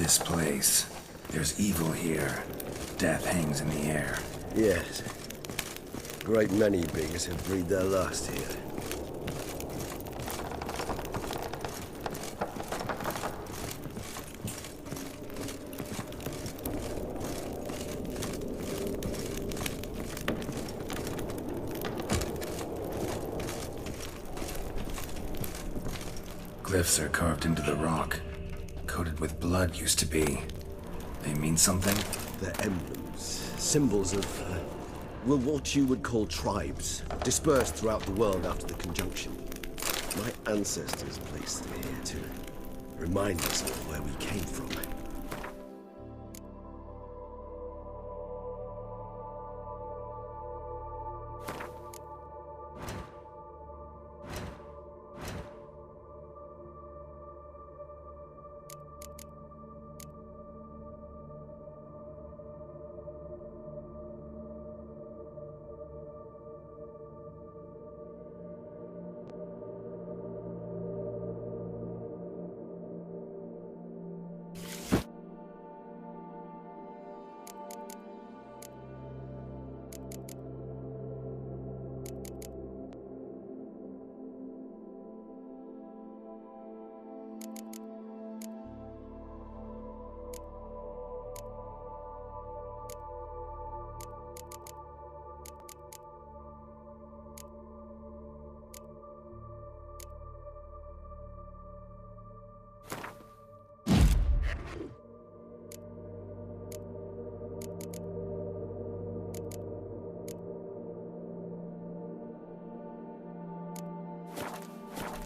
This place. There's evil here. Death hangs in the air. Yes. A great many beings have breathed their last here. Glyphs are carved into the rock. Coated with blood used to be. They mean something? They're emblems, symbols of, well, what you would call tribes, dispersed throughout the world after the conjunction. My ancestors placed them here to remind us of where we came from.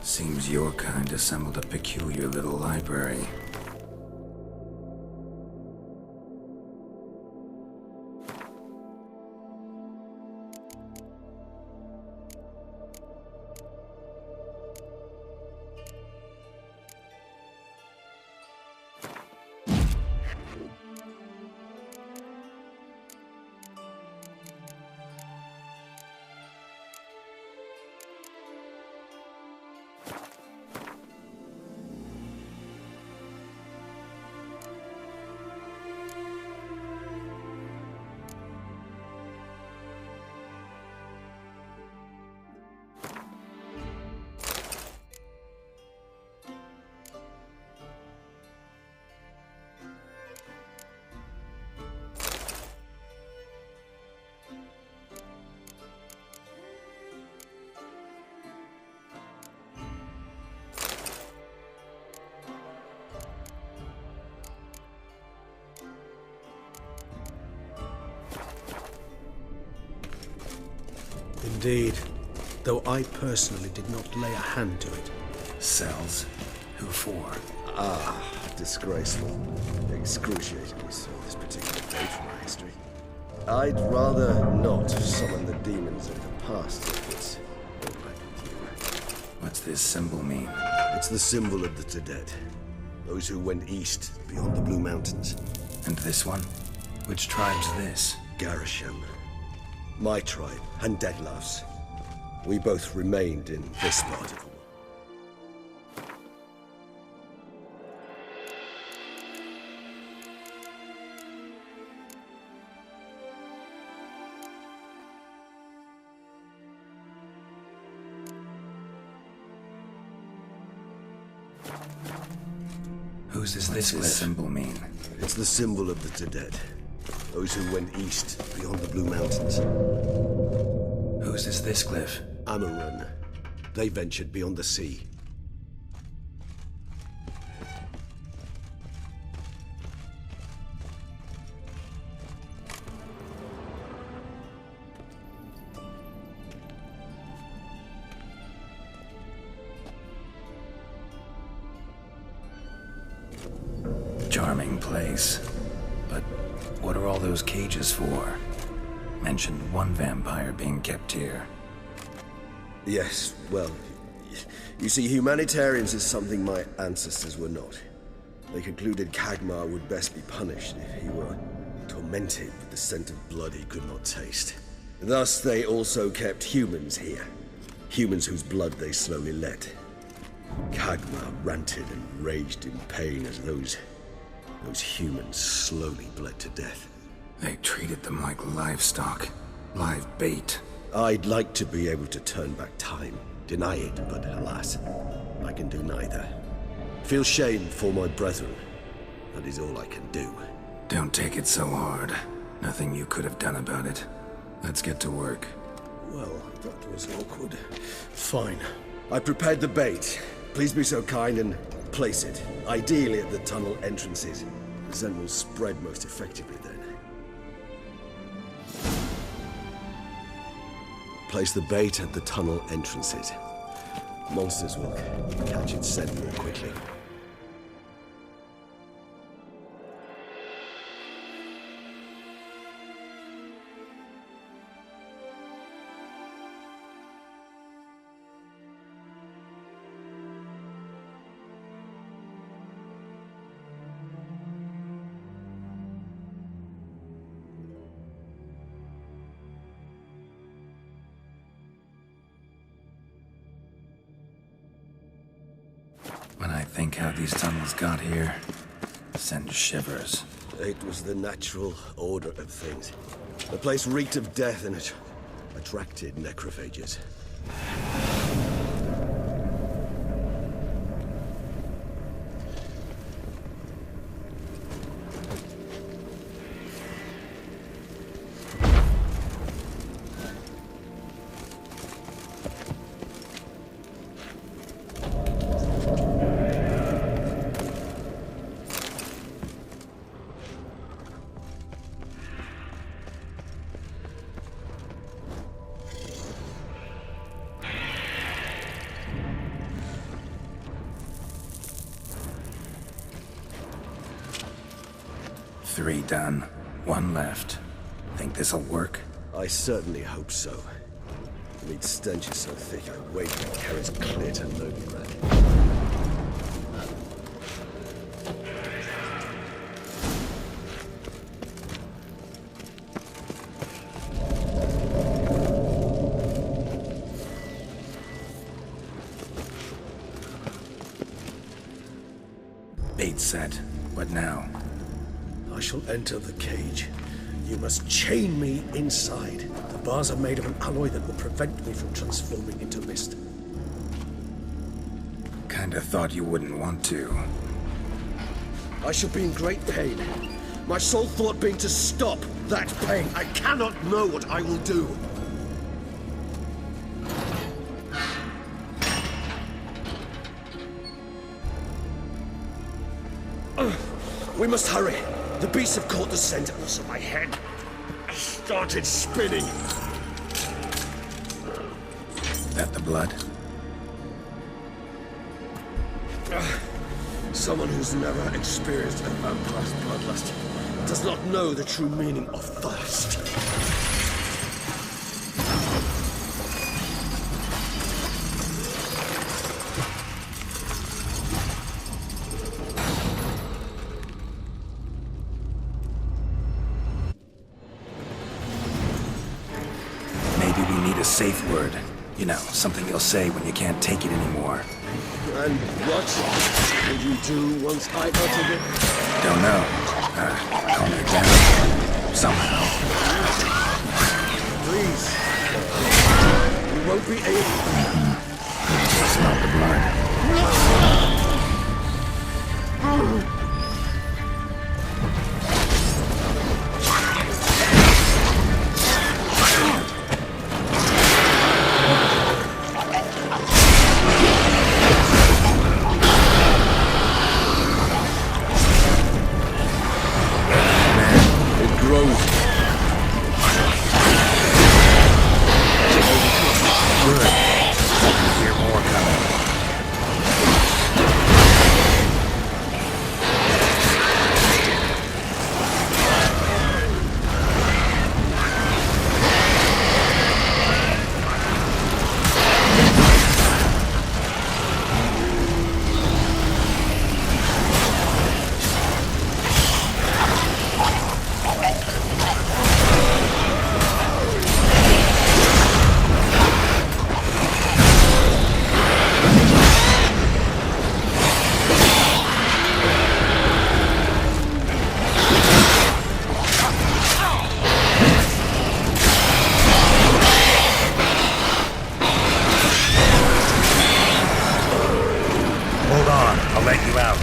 Seems your kind assembled a peculiar little library. Indeed, though I personally did not lay a hand to it. Cells? Who for? Disgraceful. Excruciatingly so, this particular page from my history. I'd rather not summon the demons of the past if it's all right with you. What's this symbol mean? It's the symbol of the Tedet. Those who went east, beyond the Blue Mountains. And this one? Which tribe's this? Garisham. My tribe, and Deadlove's. We both remained in this part of the world. Whose does this symbol mean? It's the symbol of the Tedet. Those who went east, beyond the Blue Mountains. Whose is this glyph? Amarun. They ventured beyond the sea. Charming place. But what are all those cages for? Mentioned one vampire being kept here. Yes, well, you see, humanitarians is something my ancestors were not. They concluded Kagmar would best be punished if he were tormented with the scent of blood he could not taste. Thus, they also kept humans here. Humans whose blood they slowly let. Kagmar ranted and raged in pain as those Those humans slowly bled to death. They treated them like livestock. Live bait. I'd like to be able to turn back time, deny it, but alas, I can do neither. Feel shame for my brethren. That is all I can do. Don't take it so hard. Nothing you could have done about it. Let's get to work. Well, that was awkward. Fine. I prepared the bait. Please be so kind and place it, ideally at the tunnel entrances. The scent will spread most effectively then. Place the bait at the tunnel entrances. Monsters will catch its scent more quickly. When I think how these tunnels got here, send shivers. It was the natural order of things. The place reeked of death and it attracted necrophages. Three done. One left. Think this'll work? I certainly hope so. The meat stench is so thick I wait till it carries clear to loading that. Bait set. What now? I shall enter the cage. You must chain me inside. The bars are made of an alloy that will prevent me from transforming into mist. Kinda thought you wouldn't want to. I shall be in great pain. My sole thought being to stop that pain. I cannot know what I will do. We must hurry. The beasts have caught the scent, and also my head started spinning. That the blood? Someone who's never experienced a vampire's bloodlust does not know the true meaning of thirst. A safe word. You know, something you'll say when you can't take it anymore. And what would you do once I uttered it? Don't know. Calm it down. Somehow. Please. You won't be able. Stop the blood. I'll let you out.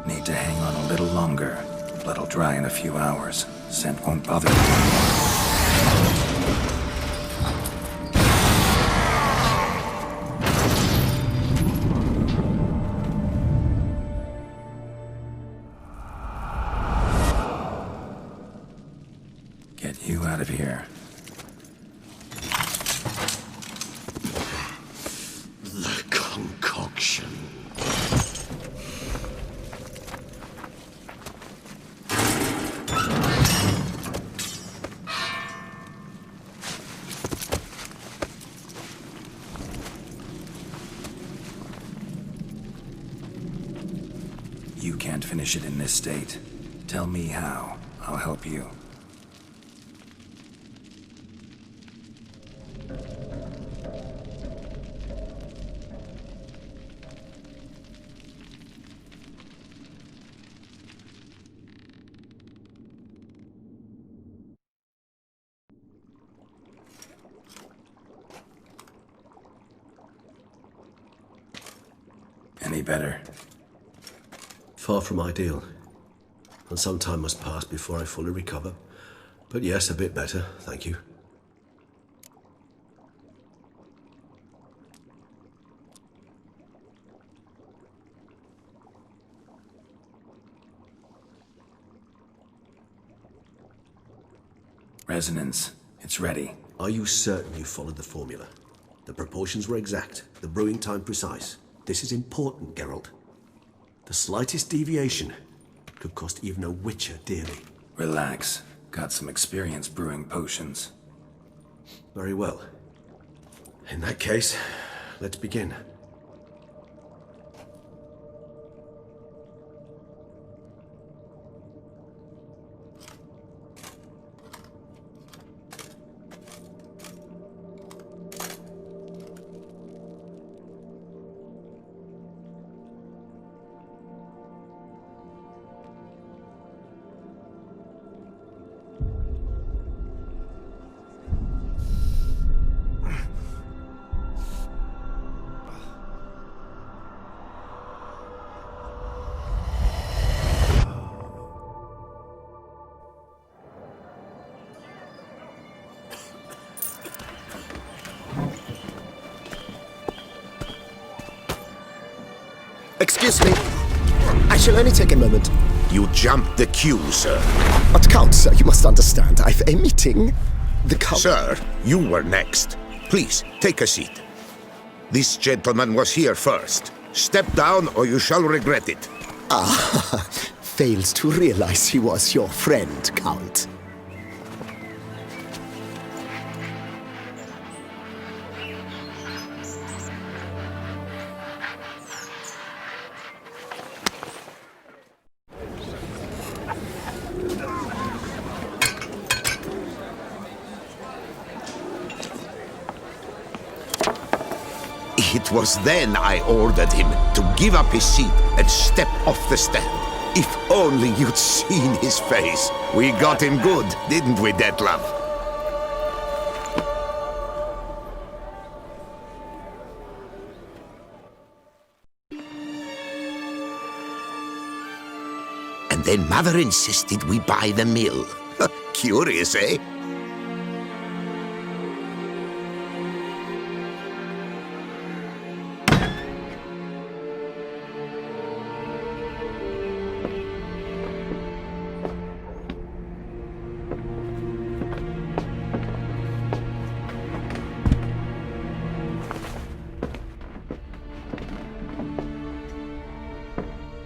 Need to hang on a little longer. Blood'll dry in a few hours. Scent won't bother you. Get you out of here. The concoction. You can't finish it in this state. Tell me how. I'll help you. Any better? Far from ideal. And some time must pass before I fully recover. But yes, a bit better, thank you. Resonance. It's ready. Are you certain you followed the formula? The proportions were exact, the brewing time precise. This is important, Geralt. The slightest deviation could cost even a witcher dearly. Relax. Got some experience brewing potions. Very well. In that case, let's begin. Excuse me. I shall only take a moment. You jumped the queue, sir. But Count, sir, you must understand. I've a meeting. The Count... Sir, you were next. Please, take a seat. This gentleman was here first. Step down or you shall regret it. Ah, fails to realize he was your friend, Count. It was then I ordered him to give up his seat and step off the stand. If only you'd seen his face. We got him good, didn't we, Detlef? And then Mother insisted we buy the mill. Curious, eh?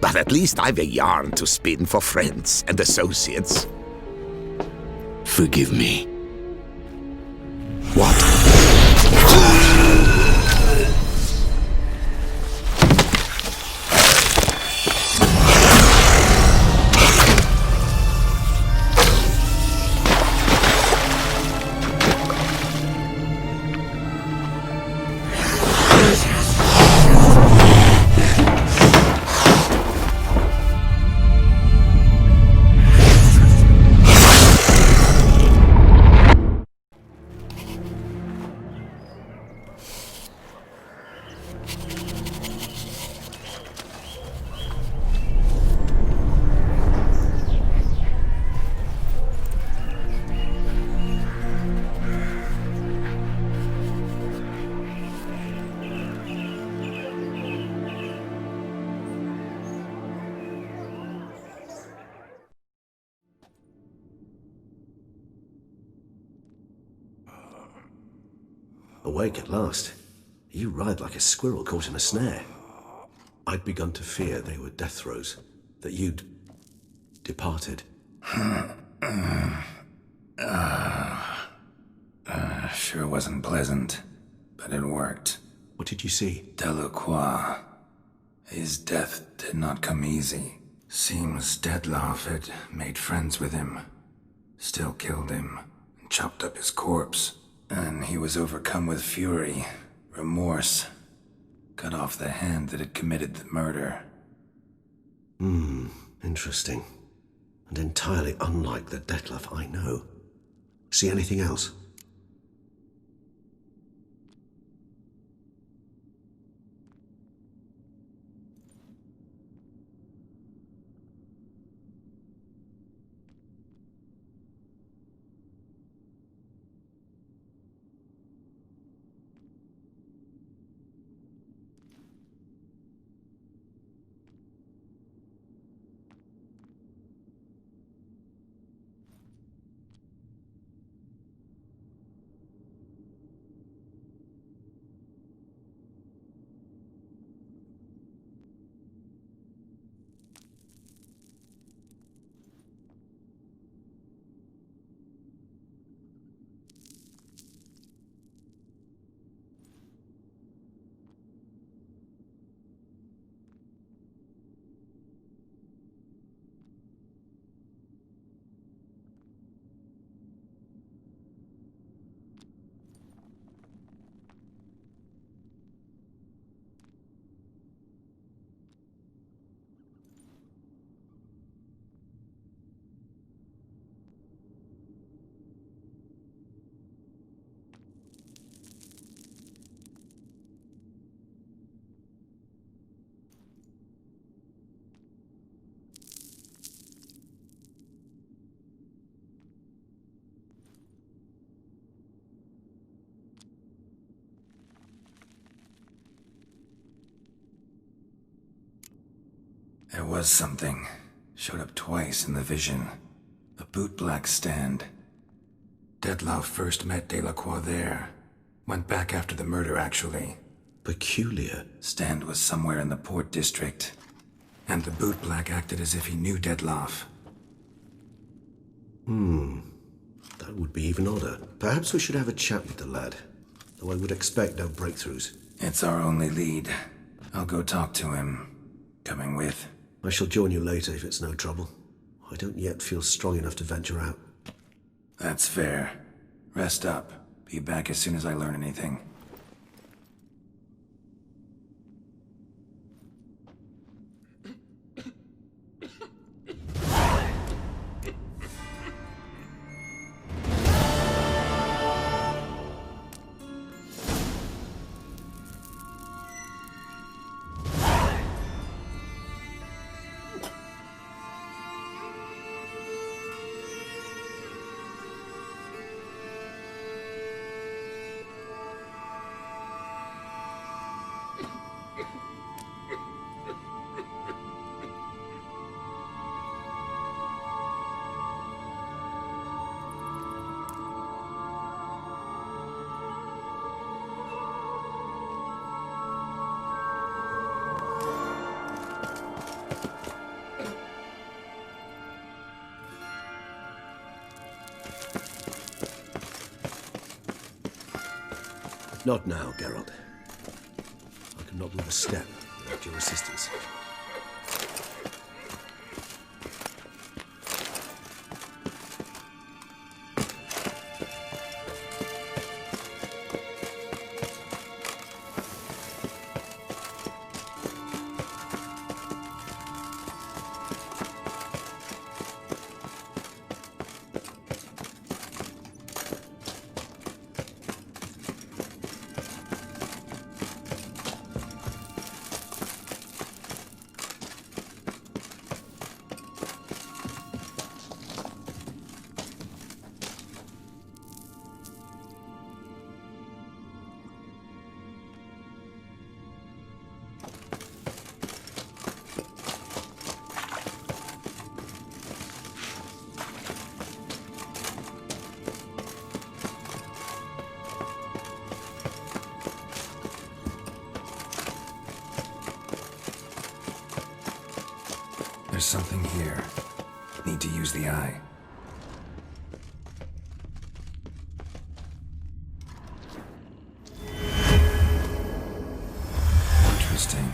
But at least I've a yarn to spin for friends and associates. Forgive me. What? Awake at last. You ride like a squirrel caught in a snare. I'd begun to fear they were death throes, that you'd departed. Sure wasn't pleasant, but it worked. What did you see? Delacroix. His death did not come easy. Seems Detloff had made friends with him, still killed him, and chopped up his corpse. And he was overcome with fury, remorse, cut off the hand that had committed the murder. Interesting. And entirely unlike the Detloff I know. See anything else? There was something. Showed up twice in the vision. A bootblack stand. Detloff first met Delacroix there. Went back after the murder, actually. Peculiar. Stand was somewhere in the Port District. And the bootblack acted as if he knew Detloff. That would be even odder. Perhaps we should have a chat with the lad. Though I would expect no breakthroughs. It's our only lead. I'll go talk to him. Coming with? I shall join you later if it's no trouble. I don't yet feel strong enough to venture out. That's fair. Rest up. Be back as soon as I learn anything. Not now, Geralt. I cannot move a step without your assistance. There's something here. Need to use the eye. Interesting.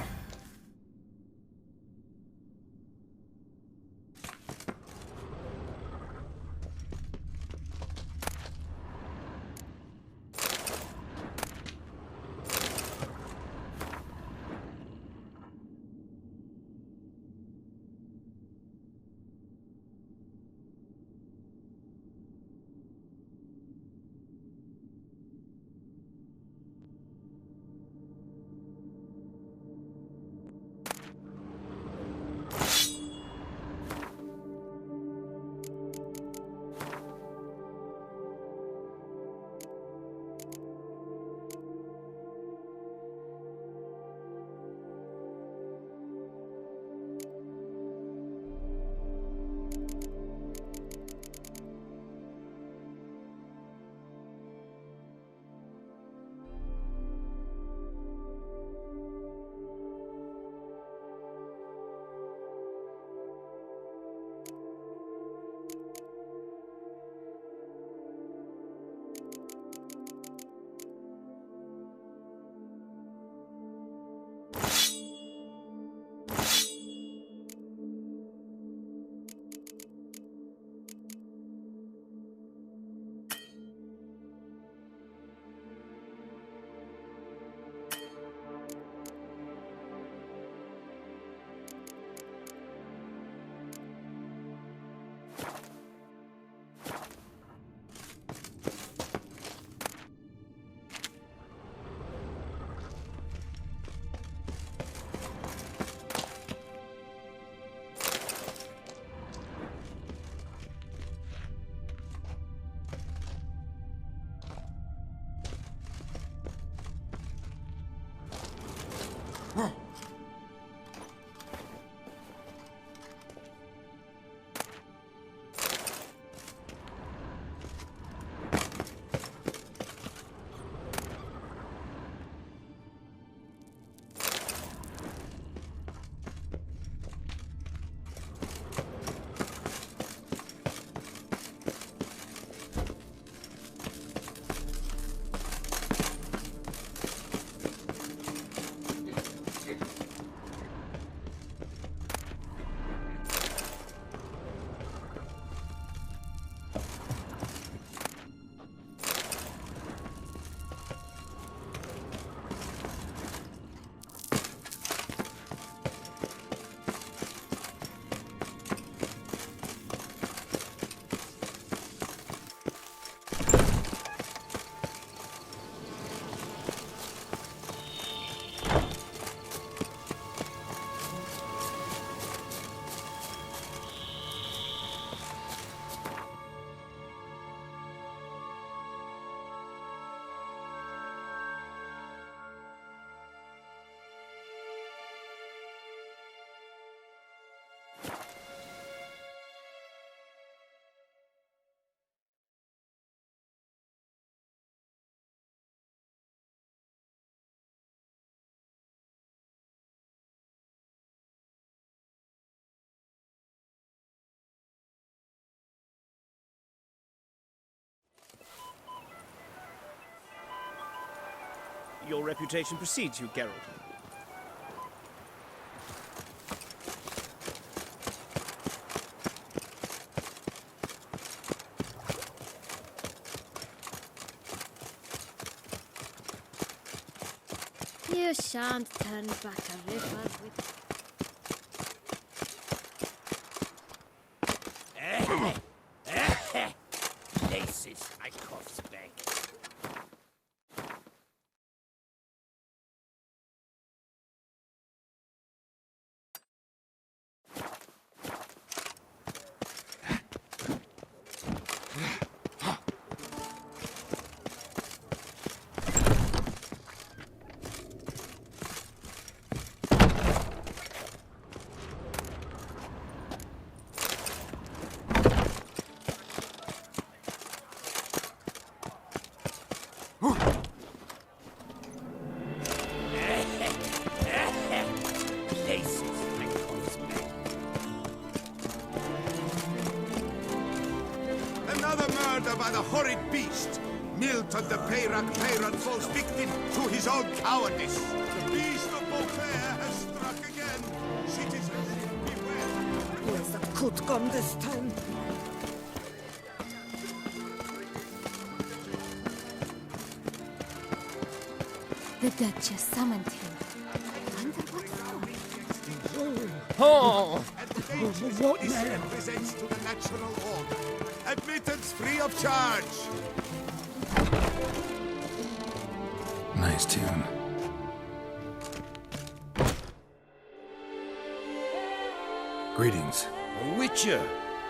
your reputation precedes you, Geralt. You shan't turn back a river with... Laces, I coughs back. Another murder by the horrid beast! Milton the Peyrac falls victim to his own cowardice. The beast of Beauclair has struck again. Citizens, beware! Where's the coot gone this time? The Duchess summoned him. Wonder what for? Oh! What man? Presents to the natural order. Admittance free of charge. Nice tune. Greetings. A witcher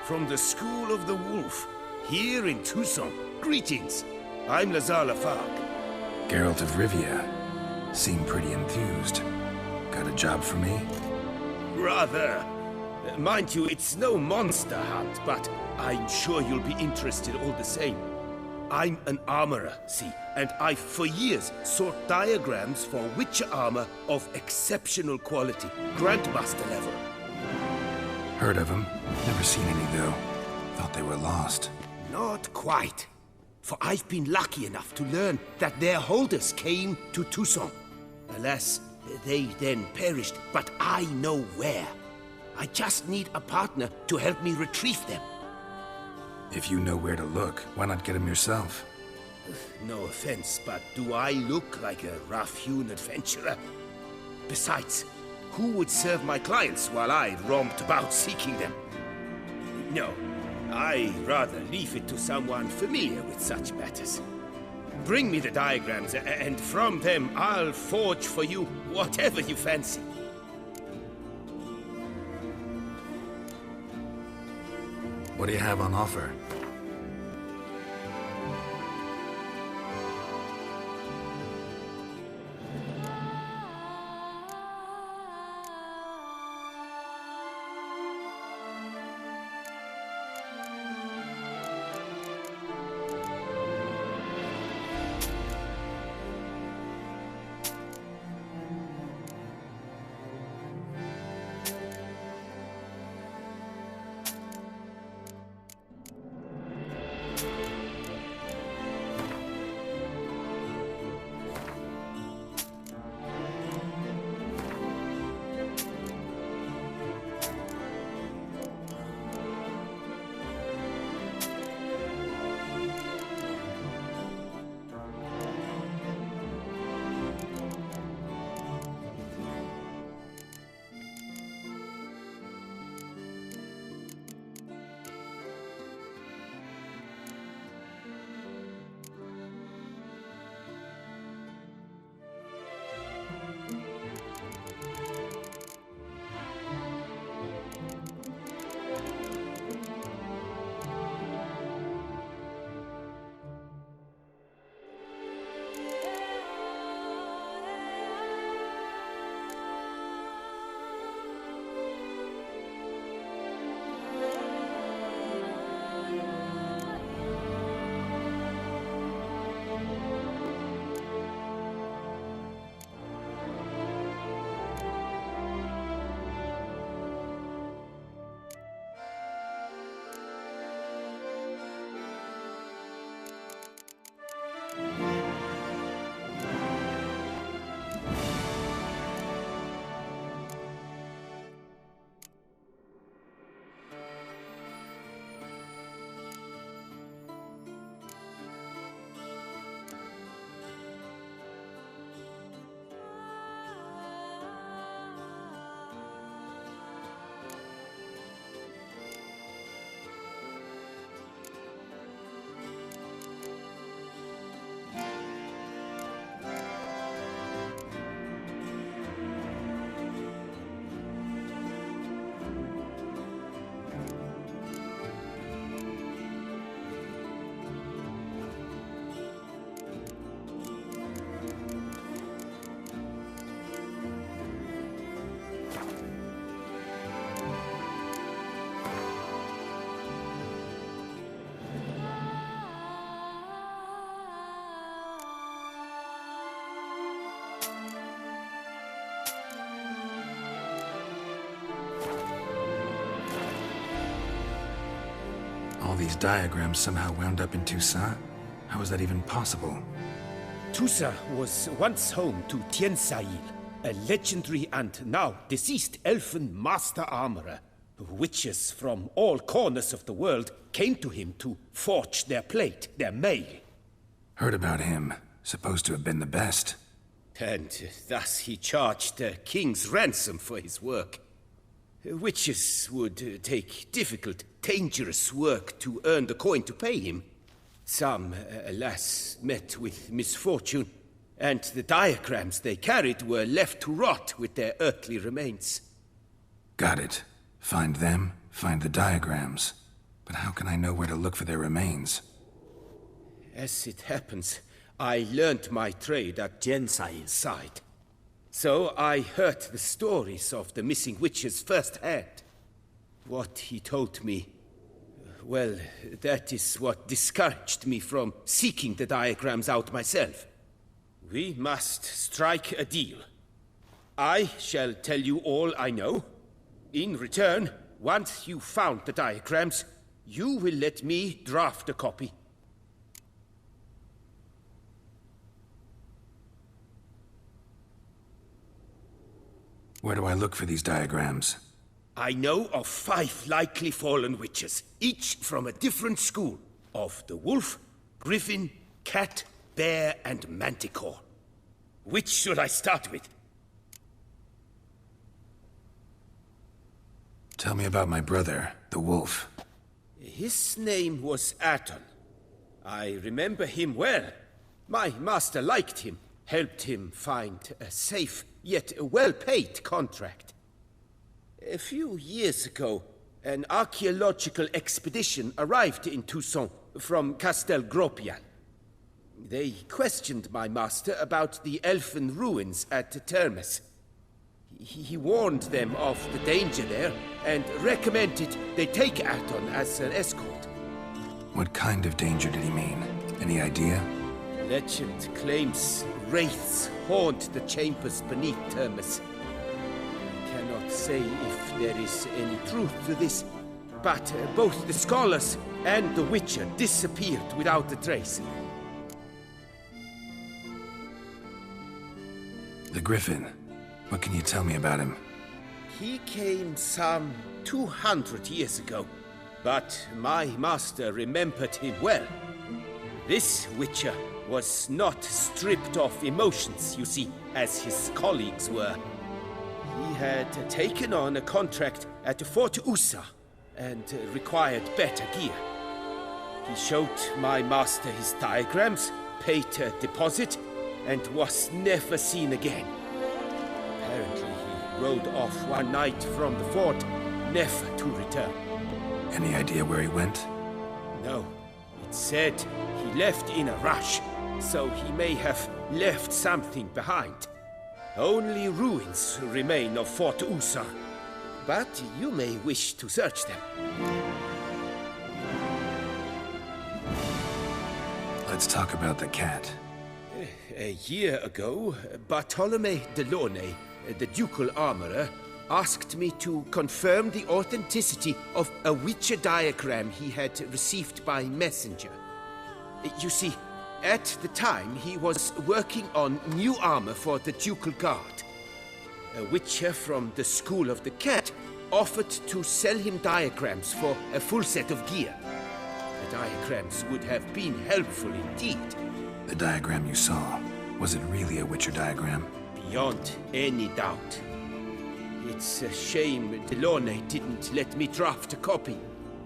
from the School of the Wolf, here in Tucson. Greetings. I'm Lazar Lafargue. Geralt of Rivia. Seem pretty enthused. Got a job for me? Rather. Mind you, it's no monster hunt, but I'm sure you'll be interested all the same. I'm an armorer, see, and I've for years sought diagrams for witcher armor of exceptional quality, Grandmaster level. Heard of them. Never seen any, though. Thought they were lost. Not quite. For I've been lucky enough to learn that their holders came to Tucson. Alas, they then perished, but I know where. I just need a partner to help me retrieve them. If you know where to look, why not get them yourself? No offense, but do I look like a rough-hewn adventurer? Besides, who would serve my clients while I romped about seeking them? No, I'd rather leave it to someone familiar with such matters. Bring me the diagrams, and from them I'll forge for you whatever you fancy. What do you have on offer? All these diagrams somehow wound up in Toussaint? How is that even possible? Toussaint was once home to Tiensail, a legendary and now deceased elfin master armorer. Witches from all corners of the world came to him to forge their plate, their mail. Heard about him. Supposed to have been the best. And thus he charged the king's ransom for his work. Witches would take difficult, dangerous work to earn the coin to pay him. Some, alas, met with misfortune, and the diagrams they carried were left to rot with their earthly remains. Got it. Find them, find the diagrams. But how can I know where to look for their remains? As it happens, I learned my trade at Jensail's side. So I heard the stories of the missing witches firsthand. What he told me, well, that is what discouraged me from seeking the diagrams out myself. We must strike a deal. I shall tell you all I know. In return, once you've found the diagrams, you will let me draft a copy. Where do I look for these diagrams? I know of 5 likely fallen witches, each from a different school, of the wolf, griffin, cat, bear, and manticore. Which should I start with? Tell me about my brother, the wolf. His name was Aton. I remember him well. My master liked him, helped him find a safe, yet a well-paid contract. A few years ago, an archaeological expedition arrived in Toussaint from Castel Gropian. They questioned my master about the elfin ruins at Termes. He warned them of the danger there and recommended they take Aton as an escort. What kind of danger did he mean? Any idea? Legend claims wraiths haunt the chambers beneath Termes. I cannot say if there is any truth to this, but both the scholars and the Witcher disappeared without a trace. The Griffin. What can you tell me about him? He came some 200 years ago, but my master remembered him well. This Witcher was not stripped of emotions, you see, as his colleagues were. He had taken on a contract at Fort Usa and required better gear. He showed my master his diagrams, paid a deposit, and was never seen again. Apparently, he rode off one night from the fort, never to return. Any idea where he went? No. It said he left in a rush, so he may have left something behind. Only ruins remain of Fort Usa, but you may wish to search them. Let's talk about the cat. A year ago, Bartolome de Launay, the ducal armorer, asked me to confirm the authenticity of a Witcher diagram he had received by messenger. You see, at the time he was working on new armor for the ducal guard. A Witcher from the School of the Cat offered to sell him diagrams for a full set of gear. The diagrams would have been helpful indeed. The diagram you saw, was it really a Witcher diagram? Beyond any doubt. It's a shame Delaunay didn't let me draft a copy.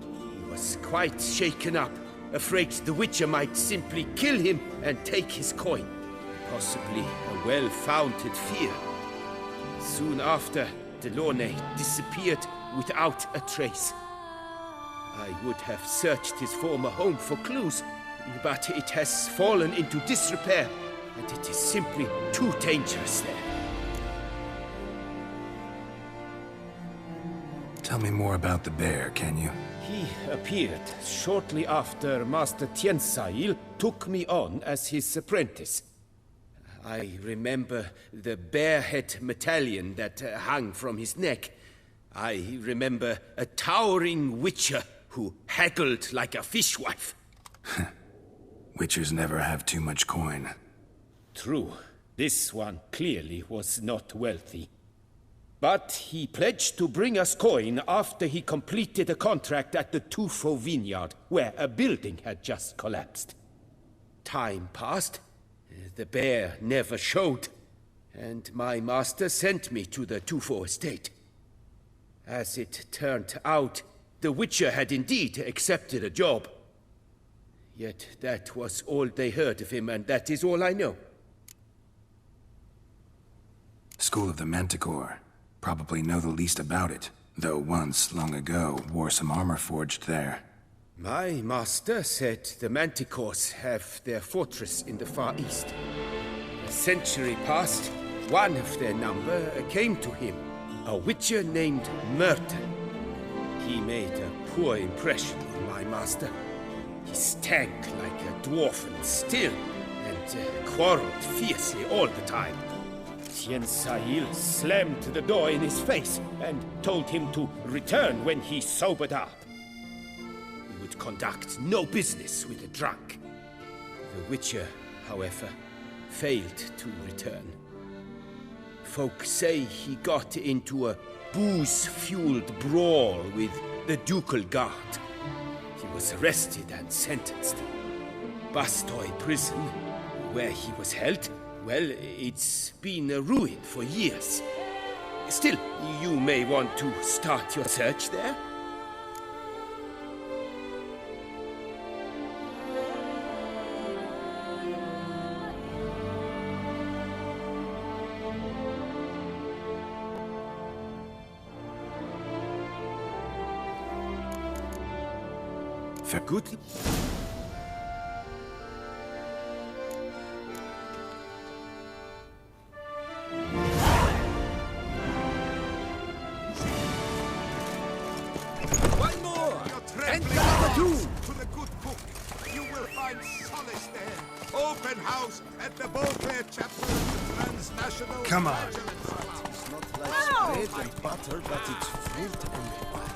He was quite shaken up, afraid the Witcher might simply kill him and take his coin. Possibly a well-founded fear. Soon after, Delaunay disappeared without a trace. I would have searched his former home for clues, but it has fallen into disrepair, and it is simply too dangerous there. Tell me more about the bear, can you? He appeared shortly after Master Tiensail took me on as his apprentice. I remember the bear-head medallion that hung from his neck. I remember a towering Witcher who haggled like a fishwife. Witchers never have too much coin. True, this one clearly was not wealthy. But he pledged to bring us coin after he completed a contract at the Tufo vineyard, where a building had just collapsed. Time passed. The bear never showed, and my master sent me to the Tufo estate. As it turned out, the Witcher had indeed accepted a job. Yet that was all they heard of him, and that is all I know. School of the Manticore. Probably know the least about it, though once, long ago, wore some armor forged there. My master said the Manticores have their fortress in the Far East. A century passed, one of their number came to him, a Witcher named Merton. He made a poor impression on my master. He stank like a dwarf and still, and quarreled fiercely all the time. Tien Sahil slammed the door in his face and told him to return when he sobered up. He would conduct no business with a drunk. The Witcher, however, failed to return. Folk say he got into a booze-fueled brawl with the ducal guard. He was arrested and sentenced. Bastoy prison, where he was held, well, it's been a ruin for years. Still, you may want to start your search there. For good. One more! And number two! To the good book. You will find solace there. Open house at the Beauclair Chapel of the Transnational... Come on. It's not like bread and butter, but it's fruit and wine.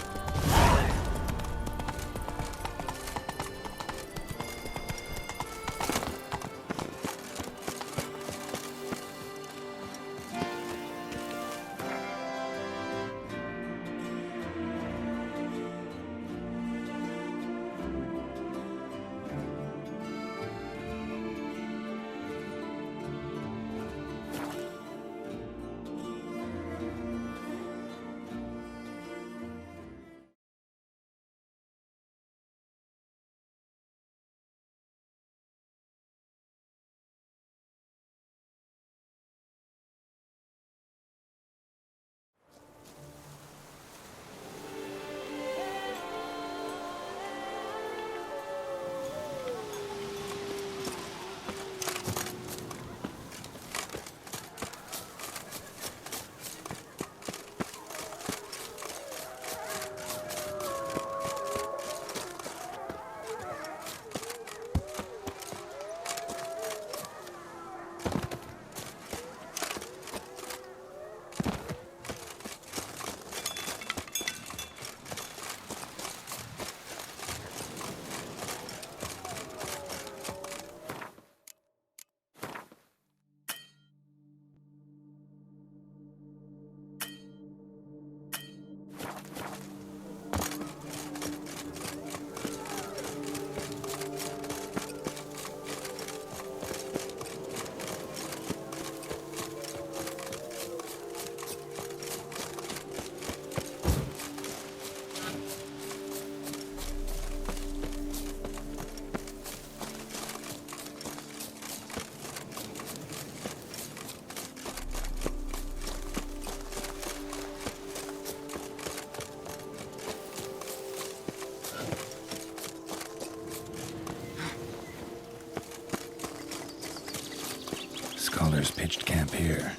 Scholars pitched camp here.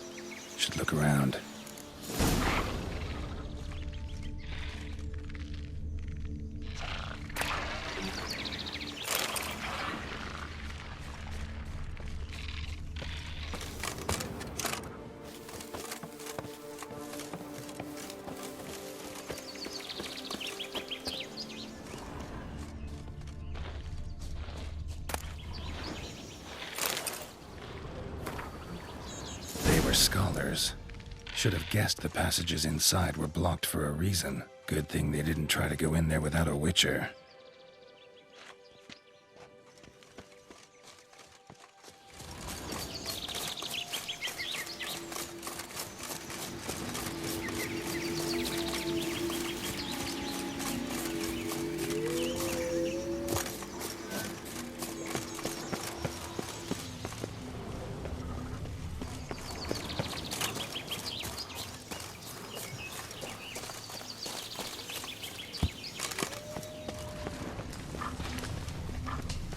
Should look around. doors. Should have guessed the passages inside were blocked for a reason. Good thing they didn't try to go in there without a witcher.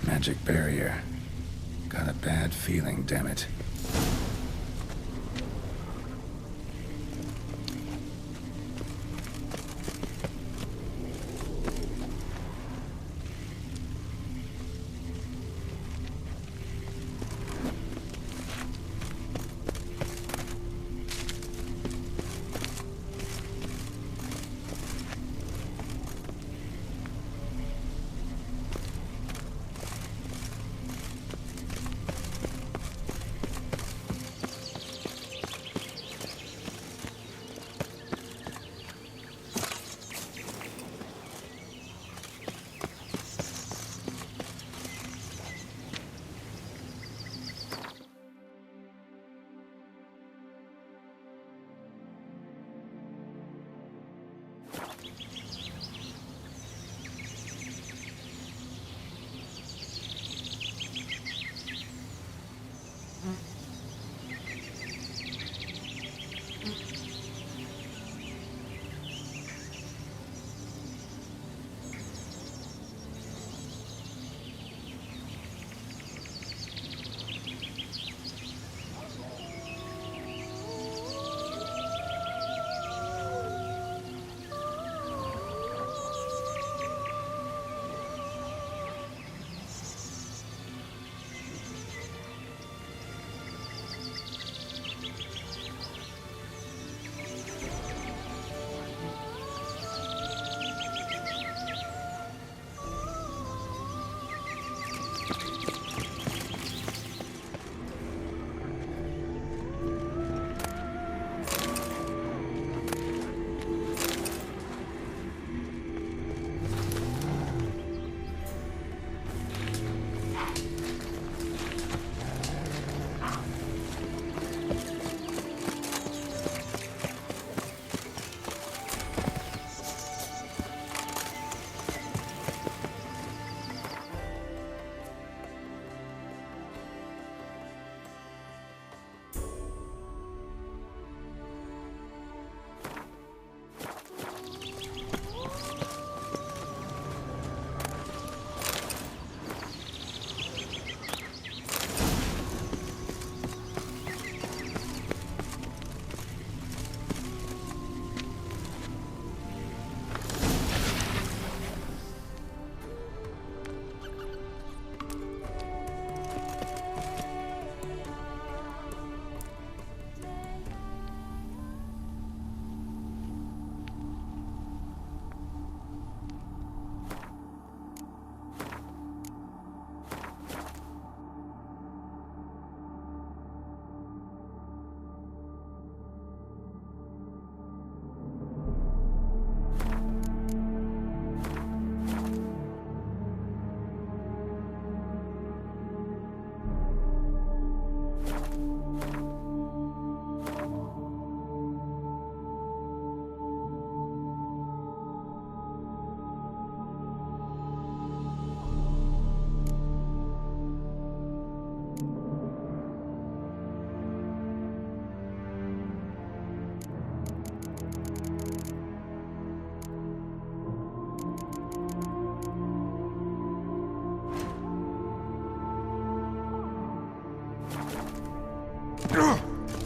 Magic barrier. Got a bad feeling, damn it.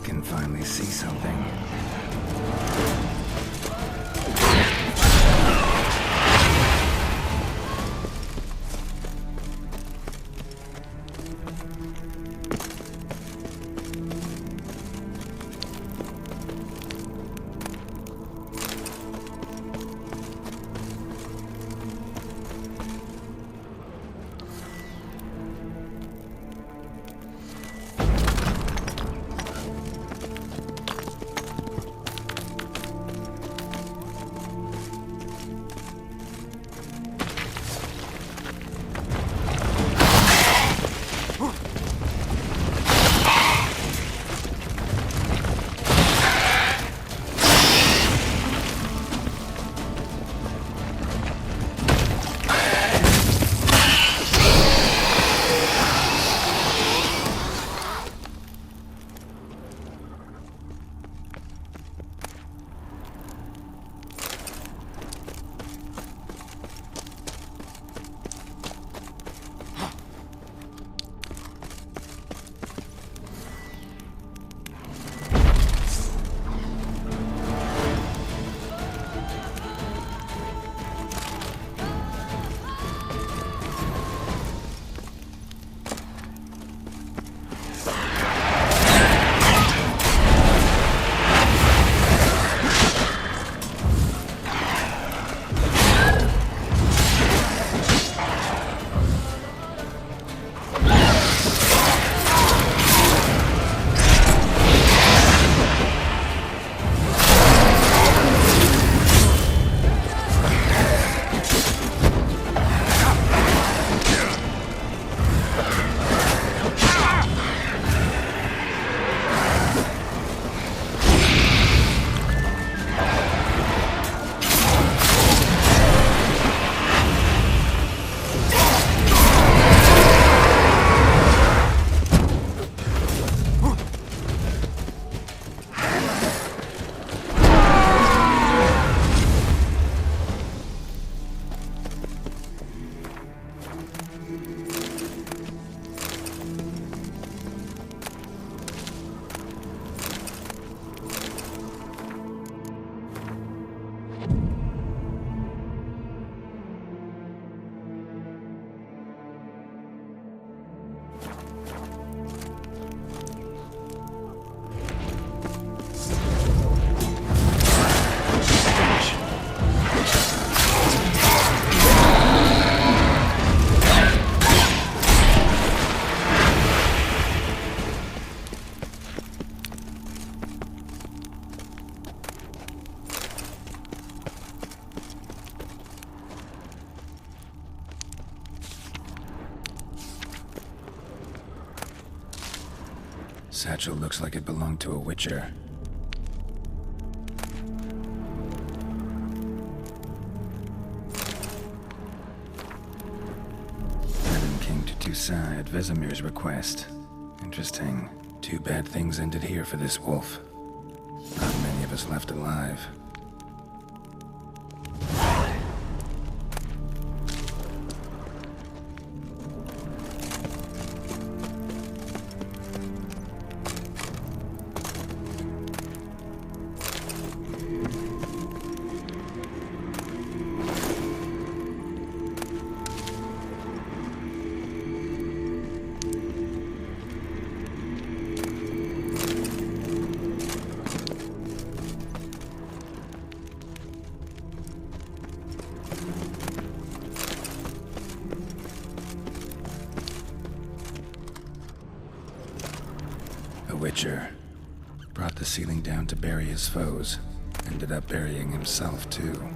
Can finally see something. Satchel looks like it belonged to a witcher. Adam came to Toussaint at Vesemir's request. Interesting. Too bad things ended here for this wolf. Not many of us left alive. Witcher. Brought the ceiling down to bury his foes. Ended up burying himself, too.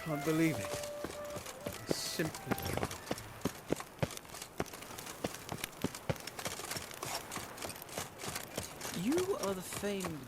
can't believe it. I simply can't. You are the famed...